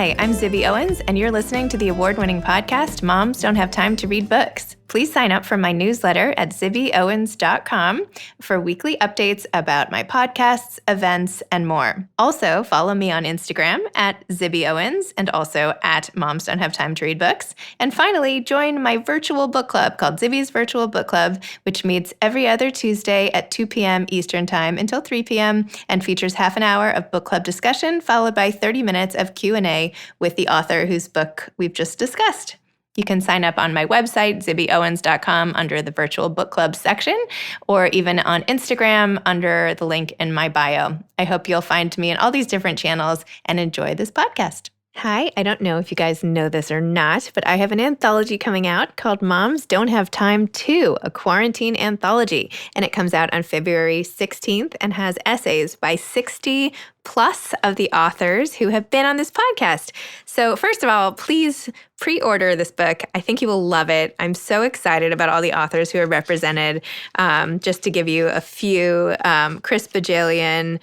Hi, I'm Zibby Owens, and you're listening to the award-winning podcast, Moms Don't Have Time to Read Books. Please sign up for my newsletter at zibbyowens.com for weekly updates about my podcasts, events, and more. Also, follow me on Instagram at Zibby Owens and also at Moms Don't Have Time to Read Books. And finally, join my virtual book club called Zibby's Virtual Book Club, which meets every other Tuesday at 2 p.m. Eastern Time until 3 p.m. and features half an hour of book club discussion followed by 30 minutes of Q&A with the author whose book we've just discussed. You can sign up on my website, zibbyowens.com, under the Virtual Book Club section, or even on Instagram under the link in my bio. I hope you'll find me in all these different channels and enjoy this podcast. Hi, I don't know if you guys know this or not, but I have an anthology coming out called Moms Don't Have Time To, a quarantine anthology. And it comes out on February 16th and has essays by 60 plus of the authors who have been on this podcast. So first of all, please pre-order this book. I think you will love it. I'm so excited about all the authors who are represented. Just to give you a few, Chris Bajalian,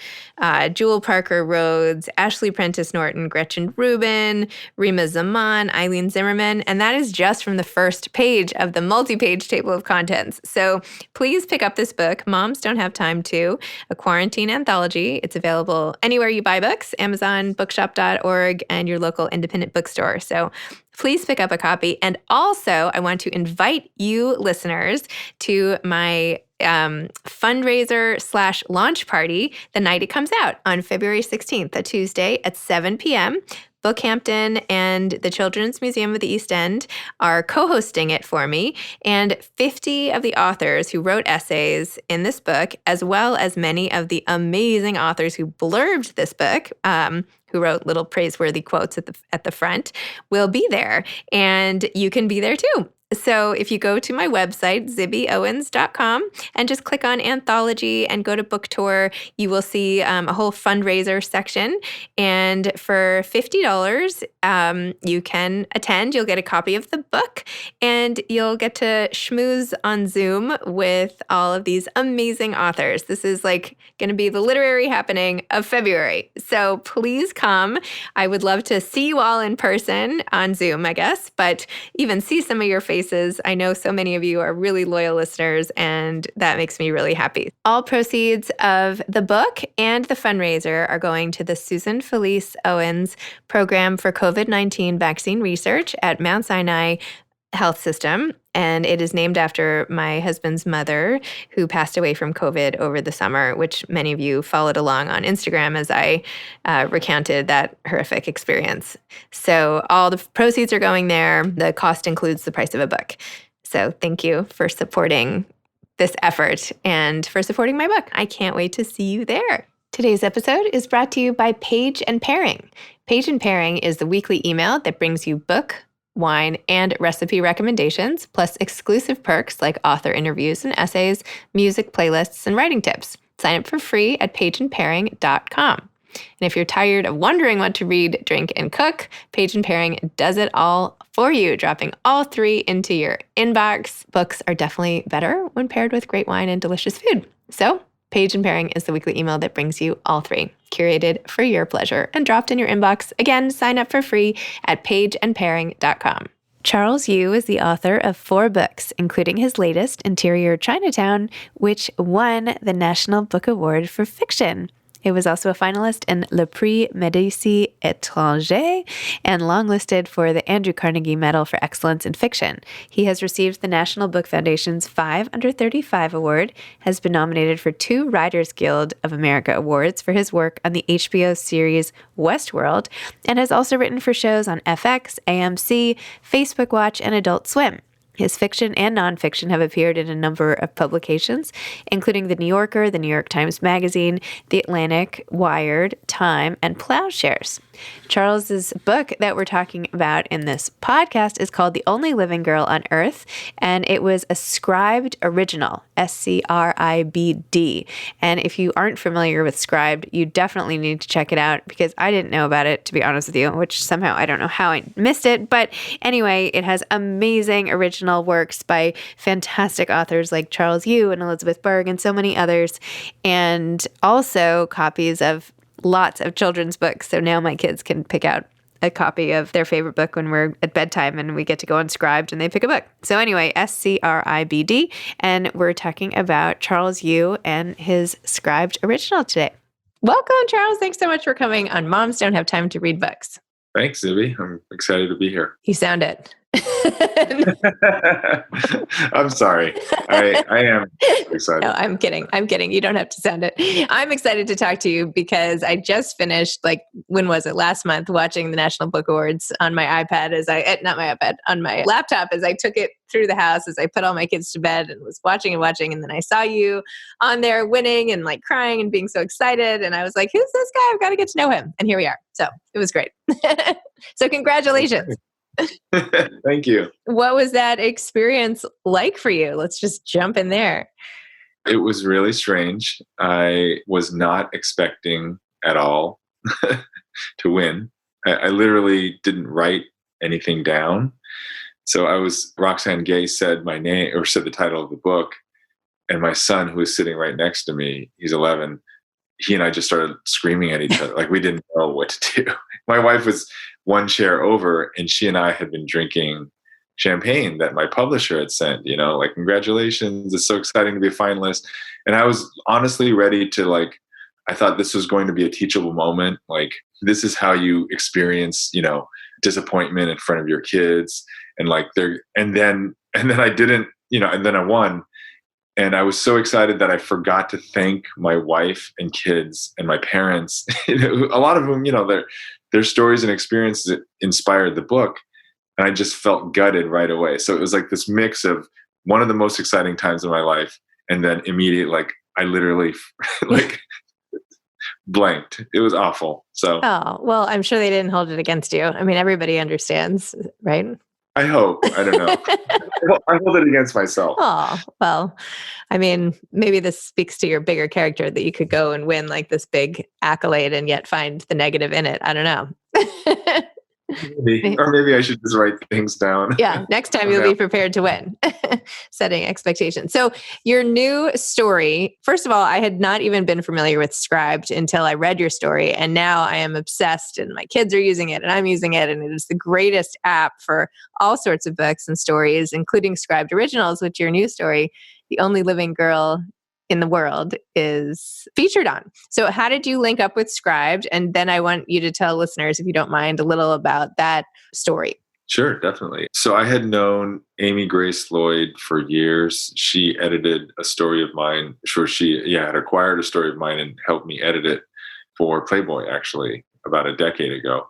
Jewel Parker Rhodes, Ashley Prentice Norton, Gretchen Rubin, Rima Zaman, Eileen Zimmerman, and that is just from the first page of the multi-page table of contents. So please pick up this book, Moms Don't Have Time To, a quarantine anthology. It's available anywhere you buy books, Amazon, bookshop.org, and your local independent bookstore. So please pick up a copy. And also, I want to invite you listeners to my fundraiser / launch party the night it comes out on February 16th, a Tuesday at 7 p.m. Bookhampton and the Children's Museum of the East End are co-hosting it for me, and 50 of the authors who wrote essays in this book, as well as many of the amazing authors who blurbed this book, who wrote little praiseworthy quotes at the front, will be there, and you can be there too. So if you go to my website, zibbyowens.com, and just click on Anthology and go to Book Tour, you will see a whole fundraiser section. And for $50, you can attend. You'll get a copy of the book, and you'll get to schmooze on Zoom with all of these amazing authors. This is like going to be the literary happening of February. So please come. I would love to see you all in person on Zoom, I guess, but even see some of your faces. I know so many of you are really loyal listeners, and that makes me really happy. All proceeds of the book and the fundraiser are going to the Susan Felice Owens Program for COVID-19 Vaccine Research at Mount Sinai Health System, and it is named after my husband's mother, who passed away from COVID over the summer, which many of you followed along on Instagram as I recounted that horrific experience. So all the proceeds are going there. The cost includes the price of a book. So thank you for supporting this effort and for supporting my book. I can't wait to see you there. Today's episode is brought to you by Page and Pairing. Page and Pairing is the weekly email that brings you book, wine, and recipe recommendations, plus exclusive perks like author interviews and essays, music playlists, and writing tips. Sign up for free at pageandpairing.com. And if you're tired of wondering what to read, drink, and cook, Page and Pairing does it all for you, dropping all three into your inbox. Books are definitely better when paired with great wine and delicious food. So Page and Pairing is the weekly email that brings you all three, curated for your pleasure and dropped in your inbox. Again, sign up for free at pageandpairing.com. Charles Yu is the author of 4 books, including his latest, Interior Chinatown, which won the National Book Award for Fiction. It was also a finalist in Le Prix Médicis Étranger and longlisted for the Andrew Carnegie Medal for Excellence in Fiction. He has received the National Book Foundation's 5 Under 35 Award, has been nominated for 2 Writers Guild of America Awards for his work on the HBO series Westworld, and has also written for shows on FX, AMC, Facebook Watch, and Adult Swim. His fiction and nonfiction have appeared in a number of publications, including The New Yorker, The New York Times Magazine, The Atlantic, Wired, Time, and Plowshares. Charles's book that we're talking about in this podcast is called The Only Living Girl on Earth, and it was a Scribd original, Scribd. And if you aren't familiar with Scribd, you definitely need to check it out because I didn't know about it, to be honest with you, which somehow I don't know how I missed it. But anyway, it has amazing original works by fantastic authors like Charles Yu and Elizabeth Berg and so many others, and also copies of lots of children's books. So now my kids can pick out a copy of their favorite book when we're at bedtime and we get to go on Scribd and they pick a book. So anyway, SCRIBD, and we're talking about Charles Yu and his Scribd original today. Welcome, Charles. Thanks so much for coming on Moms Don't Have Time to Read Books. Thanks, Zibby. I'm excited to be here. You sound it. I'm sorry. I am excited. No, I'm kidding. You don't have to sound it. I'm excited to talk to you because I just finished, when was it? Last month, watching the National Book Awards on my iPad on my laptop as I took it through the house as I put all my kids to bed and was watching. And then I saw you on there winning and crying and being so excited. And I was like, who's this guy? I've got to get to know him. And here we are. So it was great. So congratulations. Thank you. What was that experience like for you? Let's just jump in there. It was really strange. I was not expecting at all to win. I literally didn't write anything down. So Roxane Gay said my name, or said the title of the book, and my son, who was sitting right next to me, he's 11, he and I just started screaming at each other. We didn't know what to do. My wife was one chair over, and she and I had been drinking champagne that my publisher had sent, congratulations, it's so exciting to be a finalist. And I was honestly ready to I thought this was going to be a teachable moment. This is how you experience, disappointment in front of your kids. And then I didn't, and then I won. And I was so excited that I forgot to thank my wife and kids and my parents, a lot of them, their stories and experiences that inspired the book. And I just felt gutted right away. So it was this mix of one of the most exciting times of my life. And then immediately, I literally blanked. It was awful. So, oh, well, I'm sure they didn't hold it against you. I mean, everybody understands, right? I hope. I don't know. I hold it against myself. Oh, well, I mean, maybe this speaks to your bigger character that you could go and win this big accolade and yet find the negative in it. I don't know. Maybe. Or maybe I should just write things down. Yeah, next time you'll be prepared to win. Setting expectations. So your new story, first of all, I had not even been familiar with Scribd until I read your story. And now I am obsessed and my kids are using it and I'm using it. And it is the greatest app for all sorts of books and stories, including Scribd Originals, which your new story, The Only Living Girl in the World, is featured on. So how did you link up with Scribd? And then I want you to tell listeners, if you don't mind, a little about that story. Sure, definitely. So I had known Amy Grace Lloyd for years. She edited a story of mine. She had acquired a story of mine and helped me edit it for Playboy, actually, about a decade ago.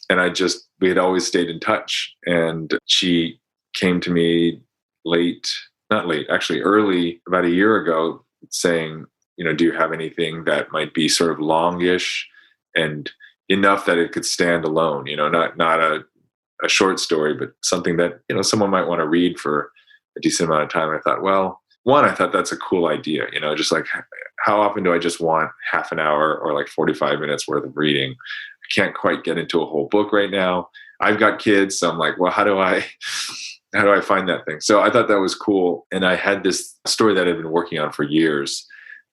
And we had always stayed in touch. And she came to me early, about a year ago, saying, do you have anything that might be sort of longish and enough that it could stand alone, not a short story, but something that, someone might want to read for a decent amount of time. And I thought, well, one, I thought that's a cool idea, just how often do I just want half an hour or 45 minutes worth of reading? I can't quite get into a whole book right now. I've got kids. So I'm like, well, how do I find that thing? So I thought that was cool. And I had this story that I'd been working on for years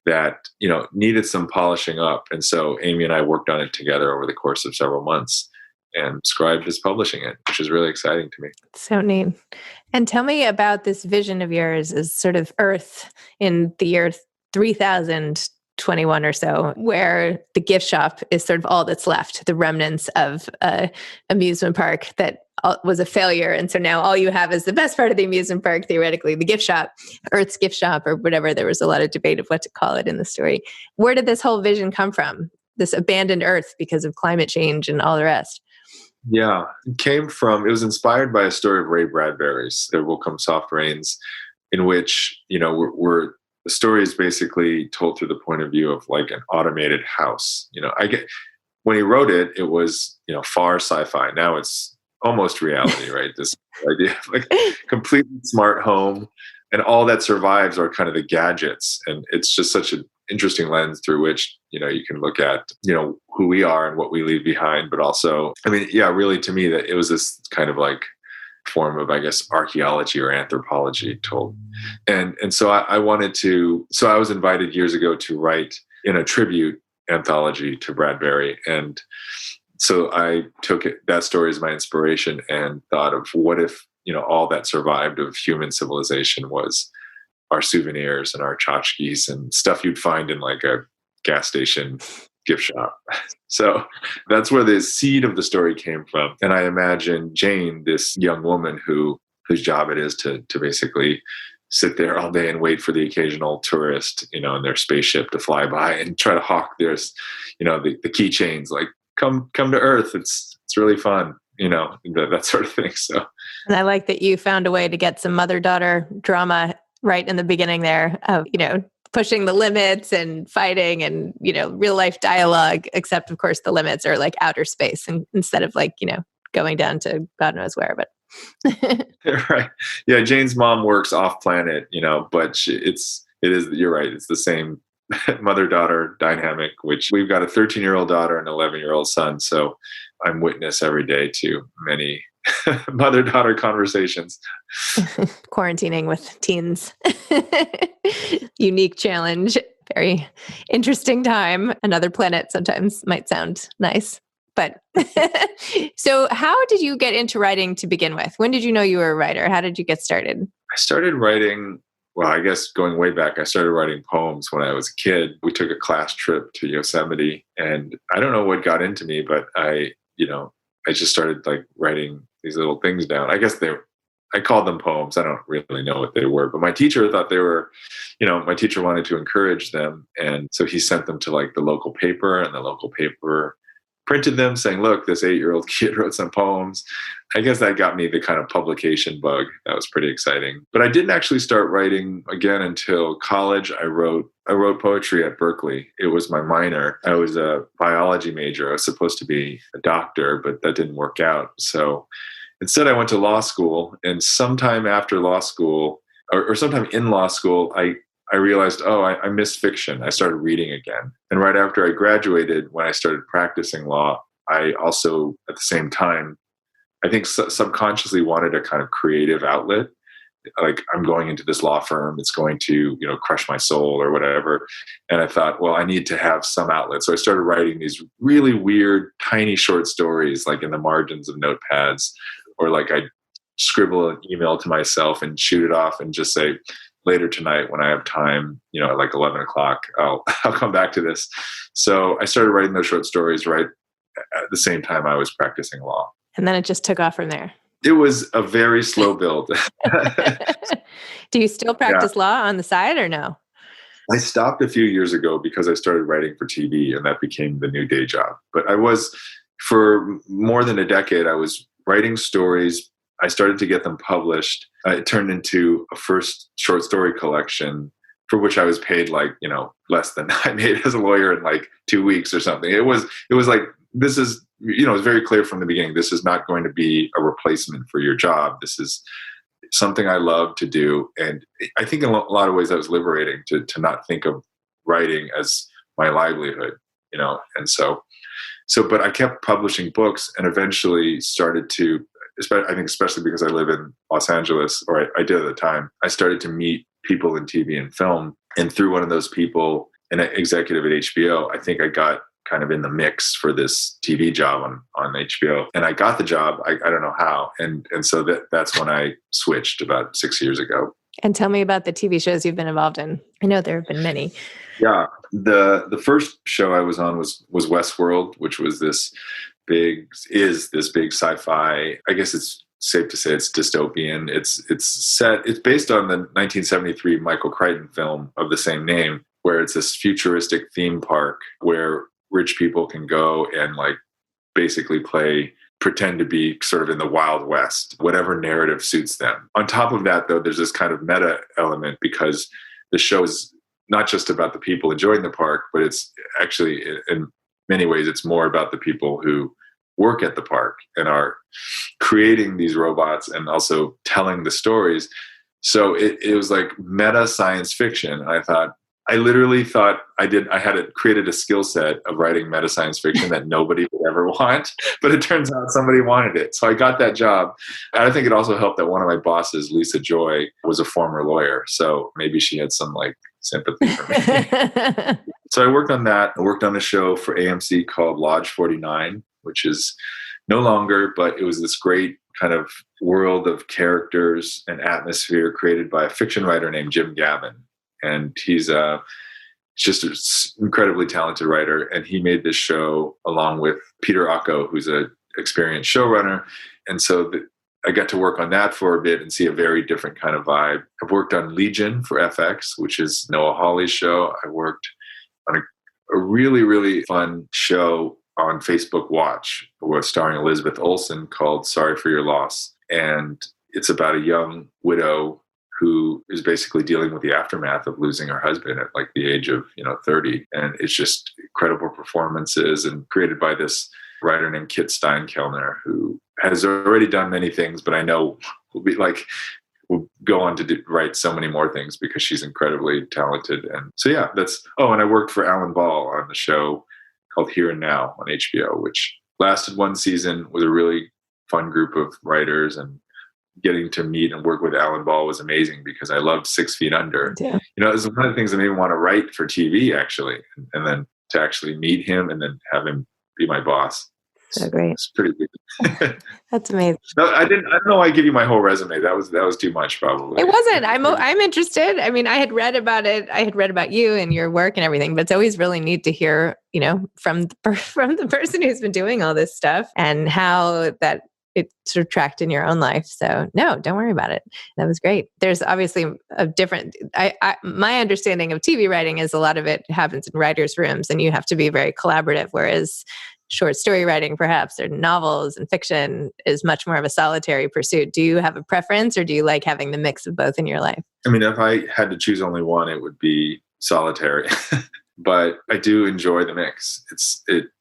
that, needed some polishing up. And so Amy and I worked on it together over the course of several months, and Scribd is publishing it, which is really exciting to me. So neat. And tell me about this vision of yours as sort of Earth in the year 3021 or so, where the gift shop is sort of all that's left, the remnants of an amusement park that was a failure. And so now all you have is the best part of the amusement park, theoretically, the gift shop, Earth's gift shop, or whatever. There was a lot of debate of what to call it in the story. Where did this whole vision come from? This abandoned Earth because of climate change and all the rest? Yeah, it was inspired by a story of Ray Bradbury's There Will Come Soft Rains, in which, the story is basically told through the point of view of an automated house. When he wrote it, it was, far sci-fi. Now it's almost reality, right? This idea of completely smart home, and all that survives are kind of the gadgets. And it's just such an interesting lens through which, you can look at, who we are and what we leave behind. But also, really to me, that it was this kind of form of, I guess, archaeology or anthropology told. And so I was invited years ago to write in a tribute anthology to Bradbury. And So I took that story as my inspiration and thought of what if, all that survived of human civilization was our souvenirs and our tchotchkes and stuff you'd find in like a gas station gift shop. So that's where the seed of the story came from. And I imagine Jane, this young woman whose job it is to basically sit there all day and wait for the occasional tourist, in their spaceship to fly by and try to hawk their, the keychains, like come to Earth. It's really fun, that sort of thing. So, and I like that you found a way to get some mother-daughter drama right in the beginning there of, pushing the limits and fighting and, real life dialogue, except of course the limits are like outer space and instead of like, going down to God knows where, but. Right. Yeah. Jane's mom works off planet, but you're right. It's the same mother-daughter dynamic, which we've got a 13-year-old daughter and an 11-year-old son. So I'm witness every day to many mother-daughter conversations. Quarantining with teens. Unique challenge. Very interesting time. Another planet sometimes might sound nice. But so how did you get into writing to begin with? When did you know you were a writer? How did you get started? I started writing, well, I guess going way back, I started writing poems when I was a kid. We took a class trip to Yosemite and I don't know what got into me, but I just started like writing these little things down. I guess I called them poems. I don't really know what they were, but my teacher thought they were, my teacher wanted to encourage them. And so he sent them to like the local paper and the local paper printed them saying, look, this 8-year-old kid wrote some poems. I guess that got me the kind of publication bug. That was pretty exciting. But I didn't actually start writing again until college. I wrote poetry at Berkeley. It was my minor. I was a biology major. I was supposed to be a doctor, but that didn't work out. So instead I went to law school, and sometime after law school, or sometime in law school, I realized, I miss fiction. I started reading again. And right after I graduated, when I started practicing law, I also, at the same time, I think subconsciously wanted a kind of creative outlet. Like, I'm going into this law firm, it's going to, crush my soul or whatever. And I thought, well, I need to have some outlet. So I started writing these really weird, tiny short stories, like in the margins of notepads, or like I'd scribble an email to myself and shoot it off and just say, later tonight when I have time, at like 11 o'clock, I'll come back to this. So I started writing those short stories right at the same time I was practicing law. And then it just took off from there. It was a very slow build. Do you still practice law on the side or no? I stopped a few years ago because I started writing for TV and that became the new day job. But for more than a decade, I was writing stories. I started to get them published. It turned into a first short story collection for which I was paid like, less than I made as a lawyer in like 2 weeks or something. It was like, this is, it was very clear from the beginning, this is not going to be a replacement for your job. This is something I love to do. And I think in a lot of ways that was liberating to not think of writing as my livelihood, and so, but I kept publishing books and eventually started to, I think especially because I live in Los Angeles, or I did at the time, I started to meet people in TV and film. And through one of those people, an executive at HBO, I think I got kind of in the mix for this TV job on HBO. And I got the job. I don't know how. And so that's when I switched about 6 years ago. And tell me about the TV shows you've been involved in. I know there have been many. Yeah. The first show I was on was Westworld, which was this big sci-fi. I guess it's safe to say it's dystopian. It's based on the 1973 Michael Crichton film of the same name, where it's this futuristic theme park where rich people can go and like basically pretend to be sort of in the Wild West, whatever narrative suits them. On top of that, though, there's this kind of meta element because the show is not just about the people enjoying the park, but it's actually, in many ways, it's more about the people who work at the park and are creating these robots and also telling the stories. So it was like meta science fiction. And I literally thought I had created a skill set of writing meta science fiction that nobody would ever want, but it turns out somebody wanted it. So I got that job. And I think it also helped that one of my bosses, Lisa Joy, was a former lawyer. So maybe she had some like sympathy for me. So I worked on that. I worked on a show for AMC called Lodge 49, which is no longer, but it was this great kind of world of characters and atmosphere created by a fiction writer named Jim Gavin. And he's just an incredibly talented writer. And he made this show along with Peter Ocko, who's an experienced showrunner. And so I got to work on that for a bit and see a very different kind of vibe. I've worked on Legion for FX, which is Noah Hawley's show. I worked on a really, really fun show on Facebook Watch, starring Elizabeth Olsen, called Sorry for Your Loss. And it's about a young widow who is basically dealing with the aftermath of losing her husband at like the age of 30. And it's just incredible performances, and created by this writer named Kit Steinkellner, who has already done many things, but I know will go on to write so many more things because she's incredibly talented. And so, yeah, and I worked for Alan Ball on the show called Here and Now on HBO, which lasted one season with a really fun group of writers, and getting to meet and work with Alan Ball was amazing because I loved 6 Feet Under. Yeah. It was one of the things that made me want to write for TV, actually, and then to actually meet him and then have him be my boss. So great. It's pretty good. That's amazing. No, I don't know why I give you my whole resume. That was too much, probably. It wasn't. I'm interested. I mean, I had read about it. I had read about you and your work and everything, but it's always really neat to hear, from the person who's been doing all this stuff and how that it sort of tracked in your own life. So no, don't worry about it. That was great. There's obviously a different, my understanding of TV writing is a lot of it happens in writers' rooms and you have to be very collaborative, whereas short story writing, perhaps, or novels and fiction is much more of a solitary pursuit. Do you have a preference, or do you like having the mix of both in your life? I mean, if I had to choose only one, it would be solitary, but I do enjoy the mix.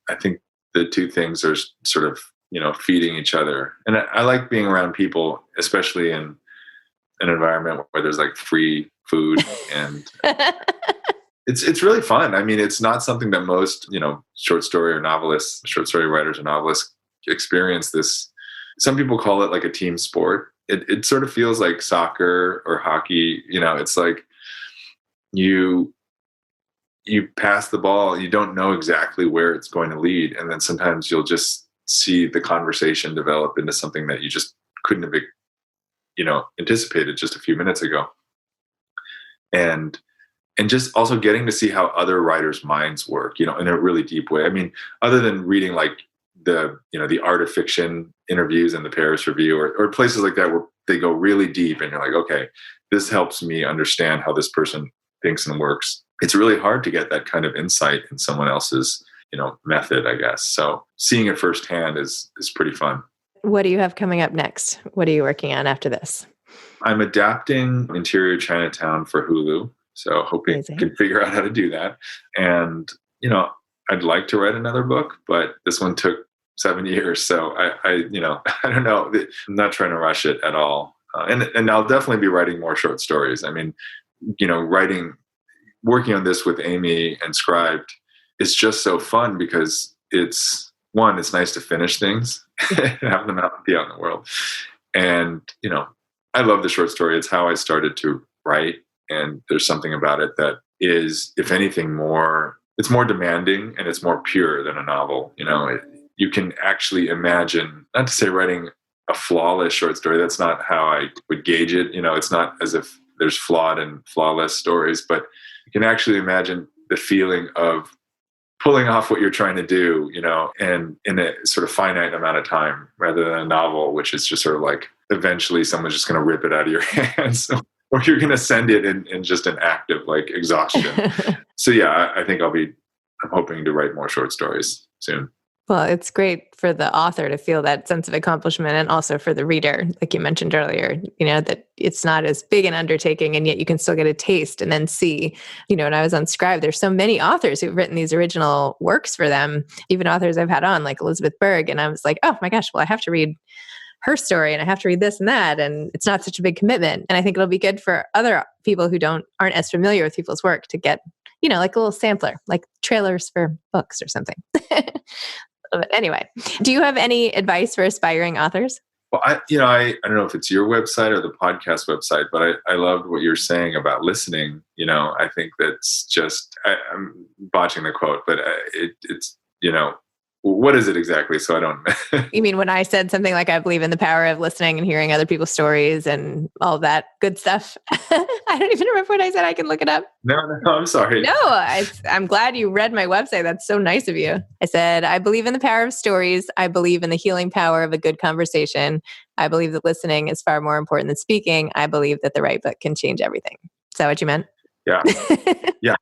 I think the two things are sort of, feeding each other. And I like being around people, especially in an environment where there's like free food and it's really fun. I mean, it's not something that most, short story writers or novelists experience this. Some people call it like a team sport. It sort of feels like soccer or hockey. It's like you pass the ball, you don't know exactly where it's going to lead. And then sometimes you'll just see the conversation develop into something that you just couldn't have, anticipated just a few minutes ago. And just also getting to see how other writers' minds work, in a really deep way. I mean, other than reading like the Art of Fiction interviews in the Paris Review or places like that where they go really deep and you're like, okay, this helps me understand how this person thinks and works. It's really hard to get that kind of insight in someone else's, method, I guess. So seeing it firsthand is pretty fun. What do you have coming up next? What are you working on after this? I'm adapting Interior Chinatown for Hulu. So hoping I can figure out how to do that. And, I'd like to write another book, but this one took 7 years. So I don't know. I'm not trying to rush it at all. And I'll definitely be writing more short stories. I mean, working on this with Amy and Scribed is just so fun because it's nice to finish things and have them be out in the world. And, I love the short story. It's how I started to write. And there's something about it that is, if anything, it's more demanding and it's more pure than a novel. You can actually imagine, not to say writing a flawless short story, that's not how I would gauge it. It's not as if there's flawed and flawless stories, but you can actually imagine the feeling of pulling off what you're trying to do, and in a sort of finite amount of time, rather than a novel, which is just sort of like eventually someone's just going to rip it out of your hands. Or you're going to send it in just an act of like exhaustion. So yeah, I'm hoping to write more short stories soon. Well, it's great for the author to feel that sense of accomplishment, and also for the reader, like you mentioned earlier, that it's not as big an undertaking and yet you can still get a taste and then see, when I was on Scribe, there's so many authors who've written these original works for them, even authors I've had on like Elizabeth Berg. And I was like, oh my gosh, well, I have to read her story and I have to read this and that. And it's not such a big commitment. And I think it'll be good for other people who aren't as familiar with people's work to get, like a little sampler, like trailers for books or something. But anyway, do you have any advice for aspiring authors? Well, I don't know if it's your website or the podcast website, but I loved what you're saying about listening. I think that's just, I'm botching the quote, but it's, What is it exactly? So I don't. You mean when I said something like I believe in the power of listening and hearing other people's stories and all that good stuff? I don't even remember what I said. I can look it up. No, I'm sorry. No, I'm glad you read my website. That's so nice of you. I said, I believe in the power of stories. I believe in the healing power of a good conversation. I believe that listening is far more important than speaking. I believe that the right book can change everything. Is that what you meant? Yeah. Yeah.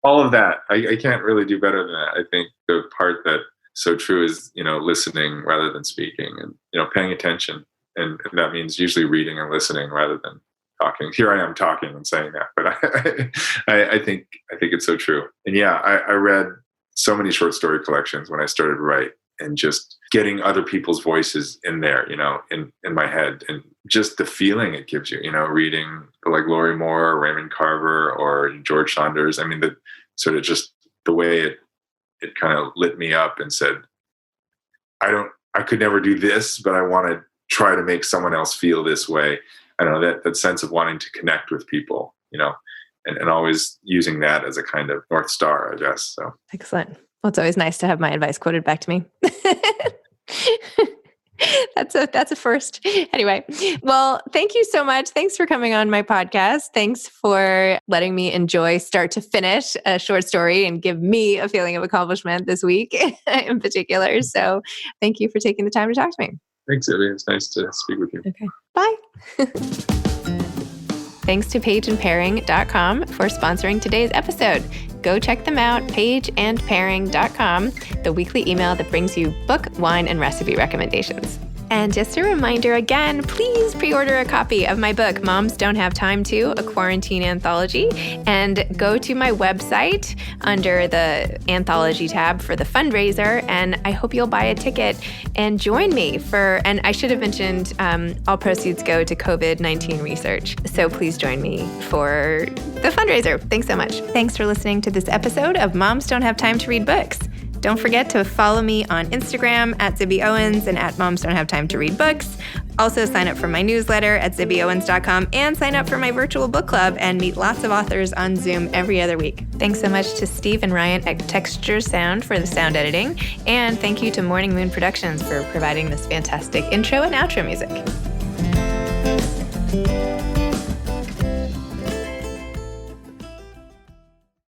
All of that. I can't really do better than that. I think the part that's so true is, listening rather than speaking, and, paying attention. And that means usually reading and listening rather than talking. Here I am talking and saying that, but I think it's so true. And yeah, I read so many short story collections when I started to write, and just getting other people's voices in there, in my head, and just the feeling it gives you, reading like Laurie Moore or Raymond Carver or George Saunders. I mean, the sort of just the way it kind of lit me up and said, I could never do this, but I want to try to make someone else feel this way. I don't know, that sense of wanting to connect with people, and always using that as a kind of North Star, I guess. So excellent. Well, it's always nice to have my advice quoted back to me. That's a first. Anyway, well, thank you so much. Thanks for coming on my podcast. Thanks for letting me enjoy start to finish a short story and give me a feeling of accomplishment this week in particular. So thank you for taking the time to talk to me. Thanks, Zibby. It's nice to speak with you. Okay. Bye. Thanks to pageandpairing.com for sponsoring today's episode. Go check them out, pageandpairing.com, the weekly email that brings you book, wine, and recipe recommendations. And just a reminder again, please pre-order a copy of my book, Moms Don't Have Time To, a quarantine anthology, and go to my website under the anthology tab for the fundraiser. And I hope you'll buy a ticket and join me and I should have mentioned, all proceeds go to COVID-19 research. So please join me for the fundraiser. Thanks so much. Thanks for listening to this episode of Moms Don't Have Time to Read Books. Don't forget to follow me on Instagram at Zibby Owens and at Moms Don't Have Time to Read Books. Also sign up for my newsletter at zibbyowens.com and sign up for my virtual book club and meet lots of authors on Zoom every other week. Thanks so much to Steve and Ryan at Texture Sound for the sound editing. And thank you to Morning Moon Productions for providing this fantastic intro and outro music.